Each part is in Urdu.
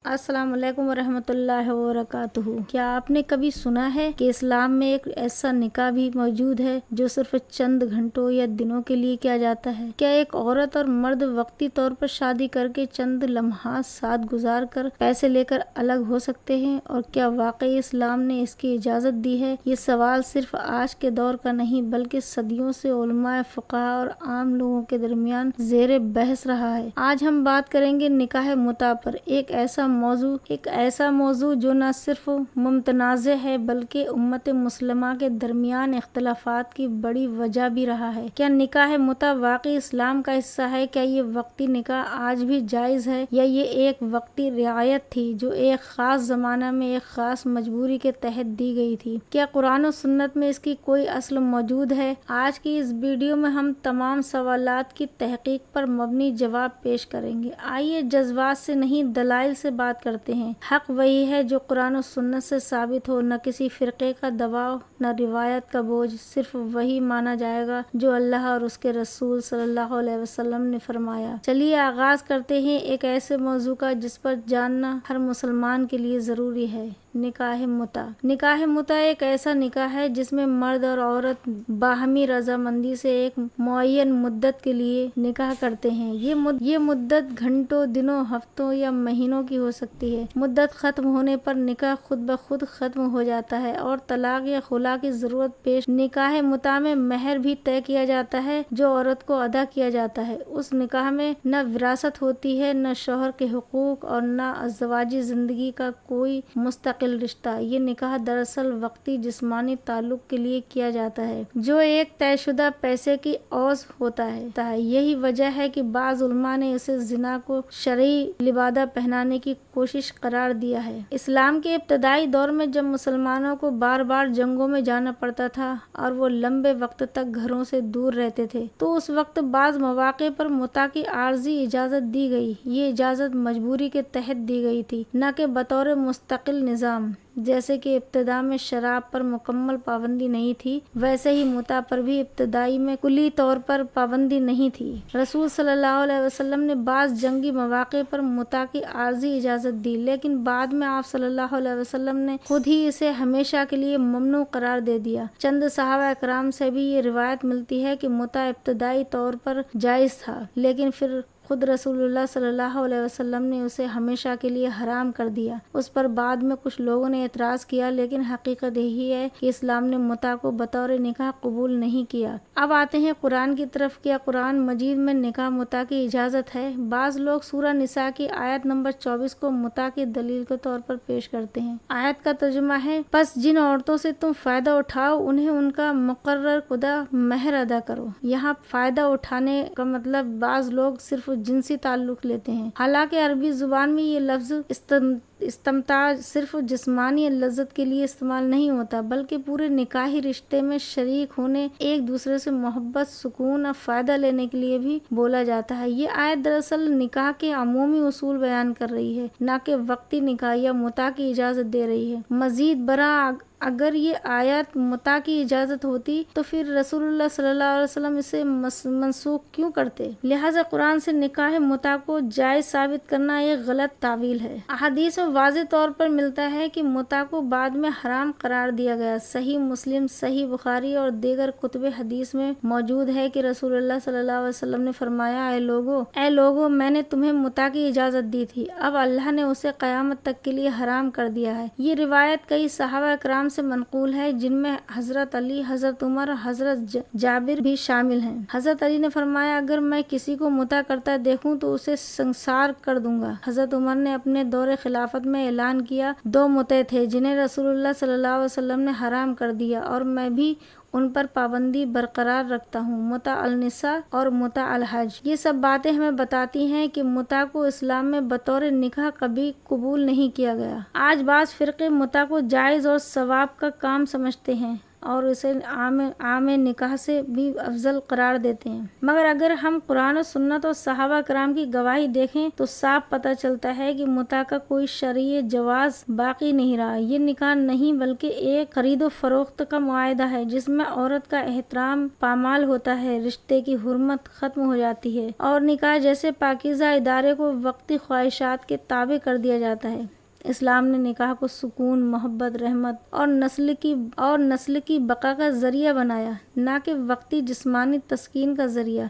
السلام علیکم ورحمۃ اللہ وبرکاتہ۔ کیا آپ نے کبھی سنا ہے کہ اسلام میں ایک ایسا نکاح بھی موجود ہے جو صرف چند گھنٹوں یا دنوں کے لیے کیا جاتا ہے؟ کیا ایک عورت اور مرد وقتی طور پر شادی کر کے چند لمحات ساتھ گزار کر پیسے لے کر الگ ہو سکتے ہیں؟ اور کیا واقعی اسلام نے اس کی اجازت دی ہے؟ یہ سوال صرف آج کے دور کا نہیں بلکہ صدیوں سے علماء، فقہاء اور عام لوگوں کے درمیان زیر بحث رہا ہے۔ آج ہم بات کریں گے نکاح متع پر، ایک ایسا موضوع جو نہ صرف متنازع ہے بلکہ امت مسلمہ کے درمیان اختلافات کی بڑی وجہ بھی رہا ہے۔ کیا نکاح متع واقعی اسلام کا حصہ ہے؟ کیا یہ وقتی نکاح آج بھی جائز ہے یا یہ ایک وقتی رعایت تھی جو ایک خاص زمانہ میں ایک خاص مجبوری کے تحت دی گئی تھی؟ کیا قرآن و سنت میں اس کی کوئی اصل موجود ہے؟ آج کی اس ویڈیو میں ہم تمام سوالات کی تحقیق پر مبنی جواب پیش کریں گے۔ آئیے جذبات سے نہیں دلائل سے بات کرتے ہیں۔ حق وہی ہے جو قرآن و سنت سے ثابت ہو، نہ کسی فرقے کا دباؤ، نہ روایت کا بوجھ، صرف وہی مانا جائے گا جو اللہ اور اس کے رسول صلی اللہ علیہ وسلم نے فرمایا۔ چلیے آغاز کرتے ہیں ایک ایسے موضوع کا جس پر جاننا ہر مسلمان کے لیے ضروری ہے، نکاح متع۔ نکاح متع ایک ایسا نکاح ہے جس میں مرد اور عورت باہمی رضامندی سے ایک معین مدت کے لیے نکاح کرتے ہیں۔ یہ مدت گھنٹوں، دنوں، ہفتوں یا مہینوں کی ہو سکتی ہے۔ مدت ختم ہونے پر نکاح خود بخود ختم ہو جاتا ہے اور طلاق یا خلا کی ضرورت پیش نکاح متع میں مہر بھی طے کیا جاتا ہے جو عورت کو ادا کیا جاتا ہے۔ اس نکاح میں نہ وراثت ہوتی ہے، نہ شوہر کے حقوق اور نہ ازدواجی زندگی کا کوئی مستقل رشتہ۔ یہ نکاح دراصل وقتی جسمانی تعلق کے لیے کیا جاتا ہے جو ایک طے شدہ پیسے کی عوض ہوتا ہے۔ یہی وجہ ہے کہ بعض علماء نے اسے زنا کو شرعی لبادہ پہنانے کی کوشش قرار دیا ہے۔ اسلام کے ابتدائی دور میں جب مسلمانوں کو بار بار جنگوں میں جانا پڑتا تھا اور وہ لمبے وقت تک گھروں سے دور رہتے تھے تو اس وقت بعض مواقع پر متع کی عارضی اجازت دی گئی۔ یہ اجازت مجبوری کے تحت دی گئی تھی، نہ کہ بطور مستقل نظام۔ جیسے کہ ابتدا میں شراب پر مکمل پابندی نہیں تھی، ویسے ہی متع پر بھی ابتدائی میں کلی طور پر پابندی نہیں تھی۔ رسول صلی اللہ علیہ وسلم نے بعض جنگی مواقع پر متع کی عارضی اجازت دی، لیکن بعد میں آپ صلی اللہ علیہ وسلم نے خود ہی اسے ہمیشہ کے لیے ممنوع قرار دے دیا۔ چند صحابہ کرام سے بھی یہ روایت ملتی ہے کہ متع ابتدائی طور پر جائز تھا، لیکن پھر خود رسول اللہ صلی اللہ علیہ وسلم نے اسے ہمیشہ کے لیے حرام کر دیا۔ اس پر بعد میں کچھ لوگوں نے اعتراض کیا، لیکن حقیقت یہی ہے کہ اسلام نے متع کو بطور نکاح قبول نہیں کیا۔ اب آتے ہیں قرآن کی طرف۔ کیا قرآن مجید میں نکاح متع کی اجازت ہے؟ بعض لوگ سورہ نساء کی آیت نمبر 24 کو متع کی دلیل کے طور پر پیش کرتے ہیں۔ آیت کا ترجمہ ہے، پس جن عورتوں سے تم فائدہ اٹھاؤ انہیں ان کا مقرر کردہ مہر ادا کرو۔ یہاں فائدہ اٹھانے کا مطلب بعض لوگ صرف جنسی تعلق لیتے ہیں، حالانکہ عربی زبان میں یہ لفظ استمتاع صرف جسمانی لذت کے لیے استعمال نہیں ہوتا بلکہ پورے نکاحی رشتے میں شریک ہونے، ایک دوسرے سے محبت، سکون اور فائدہ لینے کے لیے بھی بولا جاتا ہے۔ یہ آیت دراصل نکاح کے عمومی اصول بیان کر رہی ہے، نہ کہ وقتی نکاح یا متع کی اجازت دے رہی ہے۔ مزید برآں اگر یہ آیت متع کی اجازت ہوتی تو پھر رسول اللہ صلی اللہ علیہ وسلم اسے منسوخ کیوں کرتے؟ لہٰذا قرآن سے نکاح متع کو جائز ثابت کرنا ایک غلط تعویل ہے۔ احادیث میں واضح طور پر ملتا ہے کہ متع کو بعد میں حرام قرار دیا گیا۔ صحیح مسلم، صحیح بخاری اور دیگر کتب حدیث میں موجود ہے کہ رسول اللہ صلی اللہ علیہ وسلم نے فرمایا، اے لوگو میں نے تمہیں متع کی اجازت دی تھی، اب اللہ نے اسے قیامت تک کے لیے حرام کر دیا ہے۔ یہ روایت کئی صحابہ کرام سے منقول ہے جن میں حضرت علی، حضرت عمر اور حضرت جابر بھی شامل ہیں۔ حضرت علی نے فرمایا، اگر میں کسی کو متع کرتا دیکھوں تو اسے سنسار کر دوں گا۔ حضرت عمر نے اپنے دور خلافت میں اعلان کیا، 2 متع تھے جنہیں رسول اللہ صلی اللہ علیہ وسلم نے حرام کر دیا اور میں بھی ان پر پابندی برقرار رکھتا ہوں، متع النساء اور متع الحج۔ یہ سب باتیں ہمیں بتاتی ہیں کہ متع کو اسلام میں بطور نکاح کبھی قبول نہیں کیا گیا۔ آج بعض فرقے متع کو جائز اور ثواب کا کام سمجھتے ہیں، اور اسے عام نکاح سے بھی افضل قرار دیتے ہیں۔ مگر اگر ہم قرآن و سنت اور صحابہ کرام کی گواہی دیکھیں تو صاف پتہ چلتا ہے کہ متع کا کوئی شرعی جواز باقی نہیں رہا۔ یہ نکاح نہیں بلکہ ایک خرید و فروخت کا معاہدہ ہے جس میں عورت کا احترام پامال ہوتا ہے، رشتے کی حرمت ختم ہو جاتی ہے اور نکاح جیسے پاکیزہ ادارے کو وقتی خواہشات کے تابع کر دیا جاتا ہے۔ اسلام نے نکاح کو سکون، محبت، رحمت اور نسل کی بقا کا ذریعہ بنایا، نہ کہ وقتی جسمانی تسکین کا ذریعہ۔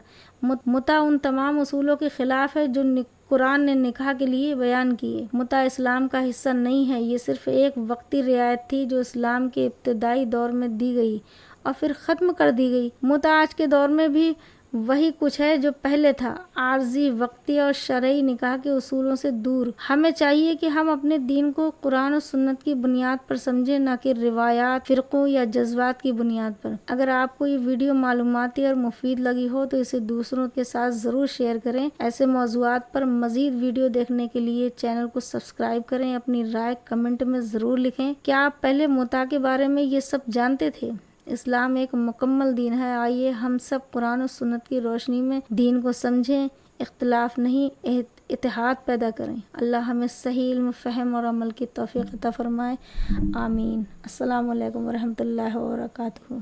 متع ان تمام اصولوں کے خلاف ہے جو قرآن نے نکاح کے لیے بیان کیے۔ متع اسلام کا حصہ نہیں ہے، یہ صرف ایک وقتی رعایت تھی جو اسلام کے ابتدائی دور میں دی گئی اور پھر ختم کر دی گئی۔ متع آج کے دور میں بھی وہی کچھ ہے جو پہلے تھا، عارضی، وقتی اور شرعی نکاح کے اصولوں سے دور۔ ہمیں چاہیے کہ ہم اپنے دین کو قرآن و سنت کی بنیاد پر سمجھیں، نہ کہ روایات، فرقوں یا جذبات کی بنیاد پر۔ اگر آپ کو یہ ویڈیو معلوماتی اور مفید لگی ہو تو اسے دوسروں کے ساتھ ضرور شیئر کریں۔ ایسے موضوعات پر مزید ویڈیو دیکھنے کے لیے چینل کو سبسکرائب کریں۔ اپنی رائے کمنٹ میں ضرور لکھیں۔ کیا آپ پہلے متع کے بارے میں یہ سب جانتے تھے؟ اسلام ایک مکمل دین ہے۔ آئیے ہم سب قرآن و سنت کی روشنی میں دین کو سمجھیں، اختلاف نہیں اتحاد پیدا کریں۔ اللہ ہمیں صحیح علم، فہم اور عمل کی توفیق عطا فرمائے، آمین۔ السلام علیکم ورحمۃ اللہ وبرکاتہ۔